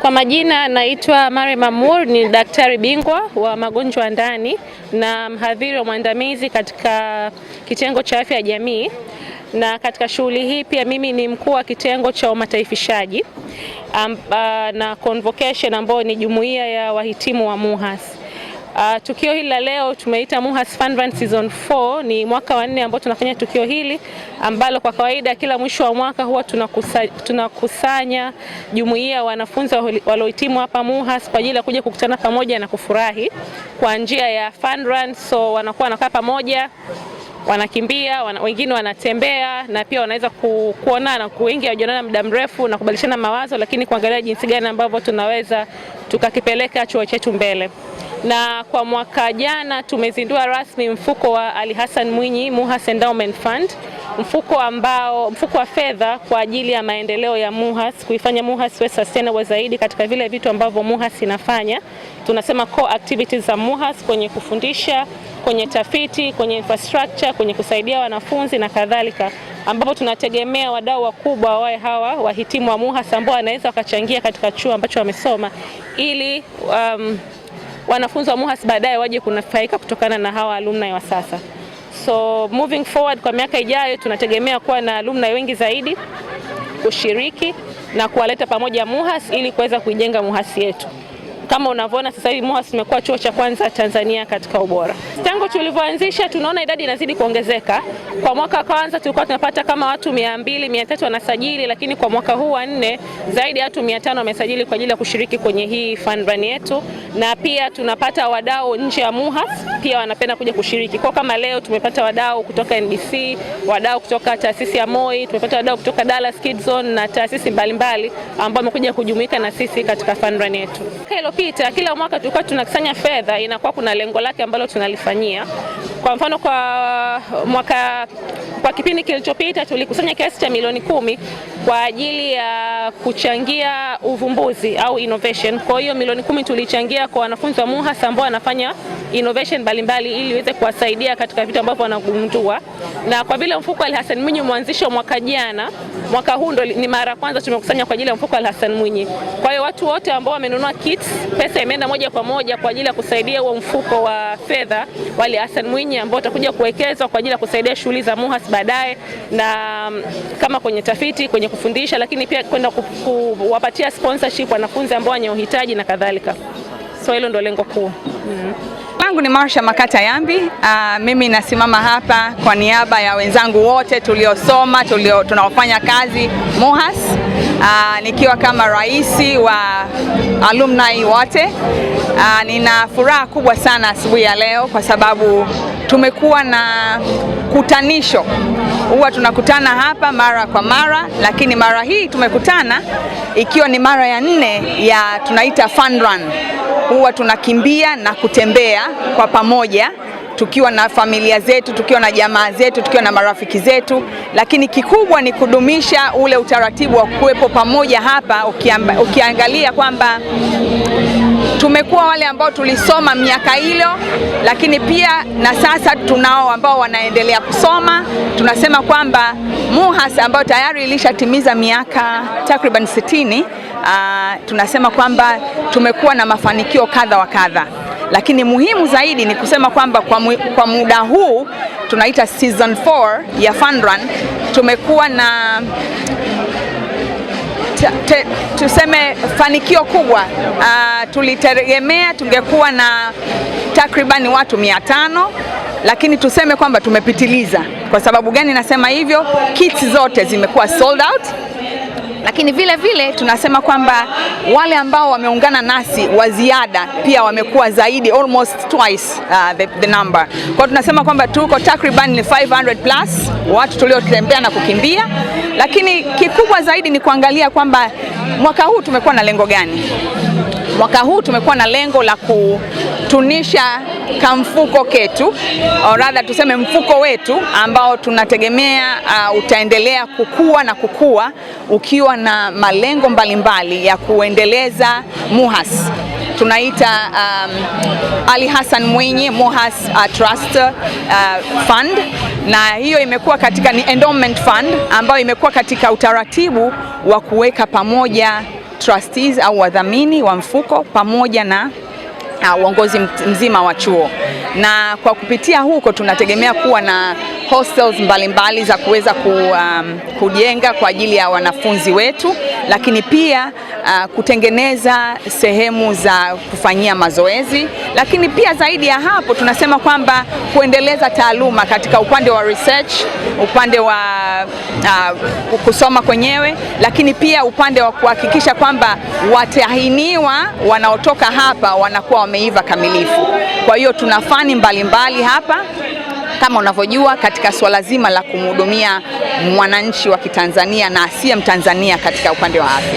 Kwa majina naitwa Mary Mamur, ni daktari bingwa wa magonjwa ya ndani na mhadhiri wa mwandamizi katika kitengo cha afya ya jamii, na katika shughuli hii pia mimi ni mkuu wa kitengo cha umataifishaji na convocation ambao ni jumuiya ya wahitimu wa MUHAS. Tukio hili la leo tumeita MUHAS Fun Run Season 4, ni mwaka wa 4 ambao tunafanya tukio hili ambalo kwa kawaida kila mwisho wa mwaka huwa tunakusanya jumuiya wanafunzi waliohitimu hapa MUHAS kwa ajili ya kuja kukutana pamoja na kufurahi kwa njia ya fun run. So wanakuwa wanakaa pamoja, wanakimbia, wengine wanatembea, na pia wanaweza kuonana, wengi hawajaonana muda mrefu na kubadilishana mawazo, lakini kuangalia jinsi gani ambavyo tunaweza tukakipeleka chuo chetu mbele. Na kwa mwaka jana tumezindua rasmi mfuko wa Ali Hassan Mwinyi MUHAS Endowment Fund, mfuko wa fedha kwa ajili ya maendeleo ya MUHAS, kuifanya MUHAS iwe sustainable zaidi katika vile vitu ambavyo MUHAS inafanya. Tunasema core activities za MUHAS, kwenye kufundisha, kwenye tafiti, kwenye infrastructure, kwenye kusaidia wanafunzi na kadhalika, ambapo tunategemea wadau wakubwa wawe hawa wahitimu wa MUHAS ambao wanaweza wakachangia katika chuo ambacho wamesoma, ili wanafunzi wa MUHAS baadaye waje kunufaika kutokana na hawa alumni wa sasa. So moving forward, kwa miaka ijayo tunategemea kuwa na alumni wengi zaidi kushiriki na kuwaleta pamoja MUHAS ili kuweza kuijenga MUHAS yetu. Kama unavyoona sasa hivi MUHAS imekuwa chuo cha kwanza Tanzania katika ubora. Tangu tulivyoanzisha tunaona idadi inazidi kuongezeka. Kwa mwaka kwanza tulikuwa tunapata kama watu 200, 300 wanasajili, lakini kwa mwaka huu wa 4 zaidi ya watu 500 wamesajili kwa ajili ya kushiriki kwenye hii fun run yetu, na pia tunapata wadau nje ya MUHAS pia wanapenda kuja kushiriki. Kwa kama leo tumepata wadau kutoka NBC, wadau kutoka taasisi ya Moi, tumepata wadau kutoka Dallas Kids Zone na taasisi mbalimbali ambao wamekuja kujumuika na sisi katika fun run yetu. Kila mwaka tulikuwa tunakusanya fedha, inakuwa kuna lengo lake ambalo tunalifanyia. Kwa mfano kwa kipindi kilichopita tulikusanya kiasi cha milioni 10 kwa ajili ya kuchangia uvumbuzi au innovation. Kwa hiyo milioni 10 tulichangia kwa wanafunzi wa MUHAS ambao wanafanya innovation mbalimbali ili iweze kuwasaidia katika vitu ambavyo wanagundua. Na kwa vile mfuko Ali Hassan Mwinyi mwanzisho mwaka jana, mwaka huu ndo ni mara ya kwanza tumekusanya kwa ajili ya mfuko Ali Hassan Mwinyi. Kwa hiyo watu wote ambao wamenunua kits, pesa imeenda moja kwa moja kwa ajili ya kusaidia huo mfuko wa fedha wa Ali Hassan Mwinyi ambao utakuja kuwekezwa kwa ajili ya kusaidia shughuli za MUHAS baadaye, na kama kwenye tafiti, kwenye kufundisha, lakini pia kwenda kuwapatia sponsorship wanafunzi ambao wenye uhitaji na kadhalika. So hilo ndo lengo kuu. Langu ni Marsha Makata Yambi. Mimi nasimama hapa kwa niaba ya wenzangu wote tuliosoma, tunaofanya kazi MUHAS, nikiwa kama raisi wa alumni wote. Nina furaha kubwa sana asubuhi ya leo kwa sababu tumekuwa na kutanisho. Huwa tunakutana hapa mara kwa mara, lakini mara hii tumekutana ikiwa ni mara ya 4 ya tunaita fun run. Huwa tunakimbia na kutembea kwa pamoja, tukiwa na familia zetu, tukiwa na jamaa zetu, tukiwa na marafiki zetu, lakini kikubwa ni kudumisha ule utaratibu wa kuwepo pamoja hapa. Ukiangalia kwamba tumekuwa wale ambao tulisoma miaka hilo, lakini pia na sasa tunao ambao wanaendelea kusoma. Tunasema kwamba MUHAS ambao tayari ilishatimiza miaka takriban 60, tunasema kwamba tumekuwa na mafanikio kadha wa kadha, lakini muhimu zaidi ni kusema kwamba kwa muda huu tunaita season 4 ya fun run tumekuwa na tuseme fanikio kubwa. Tulitegemea tungekuwa na takriban watu 500, lakini tuseme kwamba tumepitiliza. Kwa sababu gani nasema hivyo? Kits zote zimekuwa sold out, lakini vile vile tunasema kwamba wale ambao wameungana nasi wa ziada pia wamekuwa zaidi, almost twice the number. Kwa tunasema kwamba tuko takriban 500 plus watu tuliotembea na kukimbia, lakini kikubwa zaidi ni kuangalia kwamba mwaka huu tumekuwa na lengo gani. Mwaka huu tumekuwa na lengo la kutunisha kamfuko ketu, au rather tuseme mfuko wetu ambao tunategemea utaendelea kukua na kukua ukiwa na malengo mbalimbali ya kuendeleza MUHAS. Tunaita Ali Hassan Mwinyi MUHAS Trust Fund, na hiyo imekuwa ni endowment fund ambayo imekuwa katika utaratibu wa kuweka pamoja trustees au wadhamini wa mfuko pamoja na uongozi mzima wa chuo, na kwa kupitia huko tunategemea kuwa na hostels mbalimbali za kuweza kujenga kwa ajili ya wanafunzi wetu, lakini pia kutengeneza sehemu za kufanyia mazoezi, lakini pia zaidi ya hapo tunasema kwamba kuendeleza taaluma katika upande wa research, upande wa kusoma kwenyewe, lakini pia upande wa kuhakikisha kwamba watahiniwa wanaotoka hapa wanakuwa wameiva kamilifu. Kwa hiyo tuna fani mbalimbali hapa kama unavyojua katika swala zima la kumhudumia mwananchi wa Kitanzania na asiye Mtanzania katika upande wa afya.